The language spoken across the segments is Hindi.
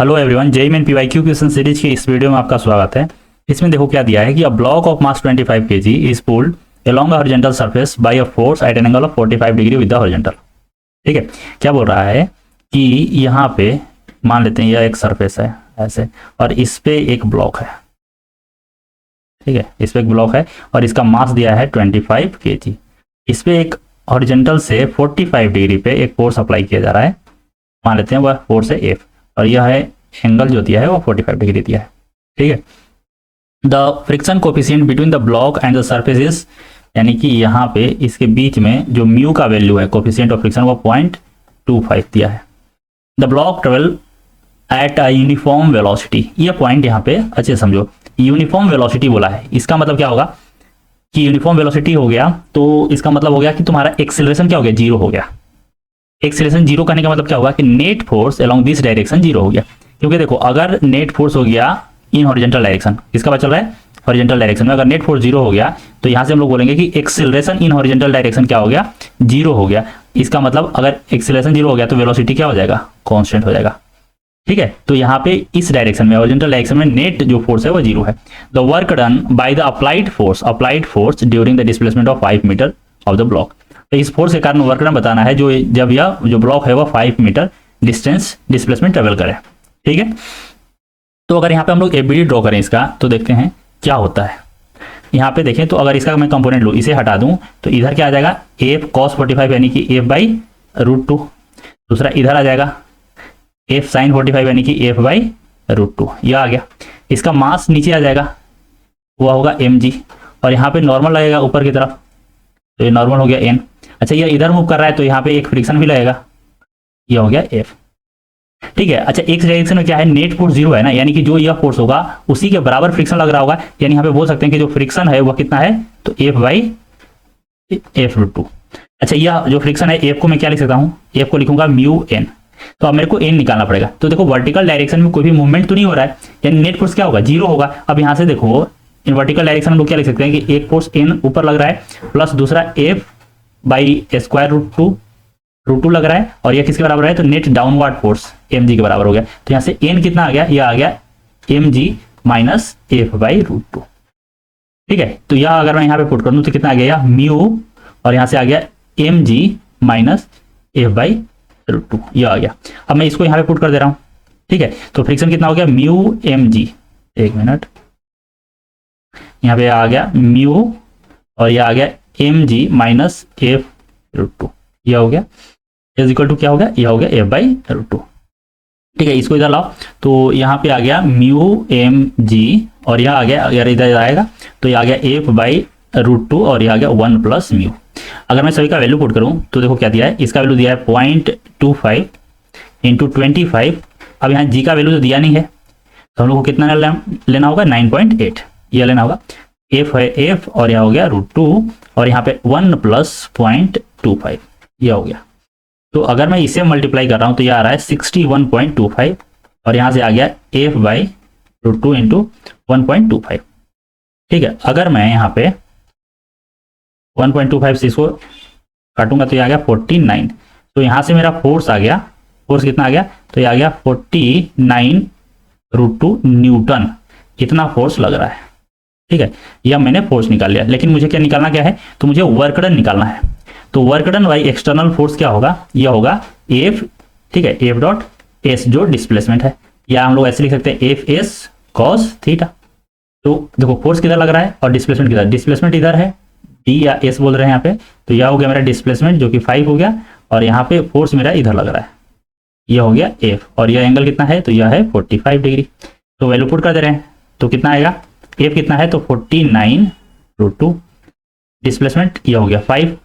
Hello everyone, JEE main PYQ question series की इस वीडियो में आपका स्वागत है। इसमें देखो क्या दिया है कि a block of mass 25 kg is pulled along a horizontal surface by a force at an angle of 45 degree with the horizontal. ठीक है, क्या बोल रहा है कि यहाँ पे मान लेते हैं यह एक सरफेस है ऐसे, और इस पे एक ब्लॉक है। ठीक है, इस पे एक ब्लॉक है और इसका मास दिया है 25 kg। इस पे एक हॉरिजॉन्टल से 45 डिग्री पे एक फोर्स अप्लाई किया जा रहा है, मान लेते हैं वह फोर्स है F, और यह है एंगल जो दिया है वो 45 डिग्री दिया है। ठीक है, the friction coefficient between the block and the surface is, यानी कि यहाँ पे इसके बीच में जो म्यू का वैल्यू है कोफिशिएंट ऑफ फ्रिक्शन वो 0.25 दिया है। The block travel at a uniform velocity, ये पॉइंट यहाँ पे अच्छे समझो, यूनिफॉर्म वेलोसिटी बोला है। इसका मतलब क्या होगा कि यूनिफॉर्म वेलोसिटी हो गया तो इसका मतलब हो गया कि तुम्हारा एक्सेलरेशन क्या हो गया, जीरो हो गया। एक्सेलरेशन जीरो करने का मतलब क्या होगा कि net force along this direction zero हो गया। क्योंकि देखो अगर नेट फोर्स हो गया इन हॉरिजॉन्टल डायरेक्शन, किसका पता चल रहा है, हॉरिजॉन्टल डायरेक्शन में अगर नेट फोर्स जीरो हो गया तो यहां से हम लोग बोलेंगे कि एक्सेलरेशन इन हॉरिजॉन्टल डायरेक्शन क्या हो गया, जीरो हो गया। इसका मतलब अगर एक्सेलरेशन जीरो हो गया तो वेलोसिटी क्या हो जाएगा, कांस्टेंट हो जाएगा। ठीक है, तो यहाँ पे इस डायरेक्शन में हॉरिजॉन्टल डायरेक्शन में नेट जो फोर्स है वो जीरो है। The work done by the applied force during the displacement of 5 metre of the block. तो इस फोर्स के कारण वर्क डन बताना है जो जब यह जो ब्लॉक है वो 5 मीटर डिस्टेंस डिस्प्लेसमेंट ट्रेवल करे। ठीक है, तो अगर यहाँ पे हम लोग एबीडी ड्रॉ करें इसका तो देखते हैं क्या होता है। यहाँ पे देखें तो अगर इसका मैं कंपोनेंट लूँ, इसे हटा दूं तो इधर क्या आ जाएगा, एफ कॉस 45 यानी कि एफ बाई √2। दूसरा इधर आ जाएगा एफ साइन 45 यानी कि एफ बाई √2, यह आ गया। इसका मास नीचे आ जाएगा, वह होगा mg, और यहाँ पे नॉर्मल लगेगा ऊपर की तरफ, तो ये नॉर्मल हो गया n। अच्छा, ये इधर मूव कर रहा है तो यहाँ पे एक फ्रिक्शन भी लगेगा, ये हो गया F। ठीक है, अच्छा एक डायरेक्शन में क्या है, नेट फोर्स जीरो है ना, यानी कि जो यह फोर्स होगा उसी के बराबर फ्रिक्शन लग रहा होगा। यानी यहाँ पे बोल सकते हैं कि जो फ्रिक्शन है वह कितना है, तो F बाई F √2। अच्छा, यह जो फ्रिक्शन है F को मैं क्या लिख सकता हूँ, F को लिखूंगा म्यू n। तो अब मेरे को n निकालना पड़ेगा। तो देखो वर्टिकल डायरेक्शन में कोई भी मूवमेंट तो नहीं हो रहा है, यानी नेट फोर्स क्या होगा, जीरो होगा। अब यहाँ से देखो इन वर्टिकल डायरेक्शन हम लोग क्या लिख सकते हैं कि एक फोर्स n ऊपर लग रहा है प्लस दूसरा F बाई स्क्वायर √2 लग रहा है, और यह किसके बराबर है, तो नेट डाउनवर्ड फोर्स mg के बराबर हो गया। तो यहाँ से n कितना आ गया, यह आ गया mg माइनस f बाई √2। ठीक है, तो यह अगर मैं यहाँ पे पुट कर दूं तो कितना आ गया, म्यू, और यहाँ से आ गया mg माइनस f बाई √2, यह आ गया। अब मैं इसको यहाँ पे पुट कर दे रहा हूँ। ठीक है, तो फ्रिक्शन कितना हो गया, म्यू mg, एक मिनट, यहाँ पे आ गया म्यू और यह आ गया mg माइनस f √2, यह हो गया इज इक्वल टू क्या हो गया, यह हो गया f बाई √2। ठीक है, इसको इधर लाओ तो यहाँ पे आ गया म्यू mg, और यह आ गया, अगर इधर आएगा तो यह आ गया f बाई √2, और यह आ गया 1 प्लस म्यू। अगर मैं सभी का वैल्यू पुट करूँ तो देखो क्या दिया है, इसका वैल्यू दिया है 0.25 इंटू 25। अब यहाँ g का वैल्यू तो दिया नहीं है तो हम लोग को कितना लेना होगा, 9.8, यह लेना होगा। f है f, और यह हो गया √2, और यहाँ पे 1 प्लस 0.25, यह हो गया। तो अगर मैं इसे मल्टीप्लाई कर रहा हूँ तो यह आ रहा है 61.25, और यहाँ से आ गया f बाई √2 इंटू 1.25। ठीक है, अगर मैं यहाँ पे 1.25 से इसको काटूंगा तो यह आ गया 49। तो यहाँ से मेरा फोर्स आ गया, फोर्स कितना आ गया, तो यह आ गया 49 √2 न्यूटन, इतना फोर्स लग रहा है। ठीक है, यह मैंने फोर्स निकाल लिया, लेकिन मुझे क्या निकालना क्या है, तो मुझे वर्क डन निकालना है। तो work done by external force क्या होगा, यह होगा F, ठीक है, F डॉट S जो डिस्प्लेसमेंट है, या हम लोग ऐसे लिख सकते हैं एफ एस कॉस थीटा। तो देखो फोर्स किधर लग रहा है और डिस्प्लेसमेंट किधर, डिस्प्लेसमेंट इधर है, D या S बोल रहे हैं यहाँ पे, तो यह हो गया मेरा डिस्प्लेसमेंट जो कि 5 हो गया, और यहाँ पे फोर्स मेरा इधर लग रहा है, यह हो गया F, और यह एंगल कितना है, तो यह है 45 डिग्री। तो वैल्यू पुट कर दे रहे हैं तो कितना आएगा, F कितना है, तो 49 √2, डिस्प्लेसमेंट यह हो गया 5,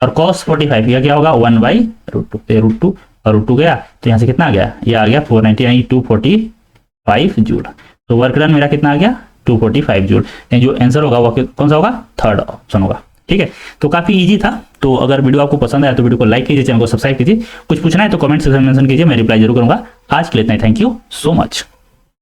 और cos 45 यह क्या होगा, 1 बाई √2, √2 और √2 गया तो यहाँ से कितना आ गया, यह आ गया 490 यानी 245 जूल। तो वर्क डन मेरा कितना आ गया, 245 जूल। जो आंसर होगा वो कौन सा होगा, थर्ड ऑप्शन होगा। ठीक है, तो काफी इजी था। तो अगर वीडियो आपको पसंद आया तो वीडियो को लाइक कीजिए, चैनल को सब्सक्राइब कीजिए। कुछ पूछना है तो कमेंट सेक्शन में मेंशन कीजिए, मैं रिप्लाई जरूर करूंगा। आज के लिए इतना ही, थैंक यू सो मच।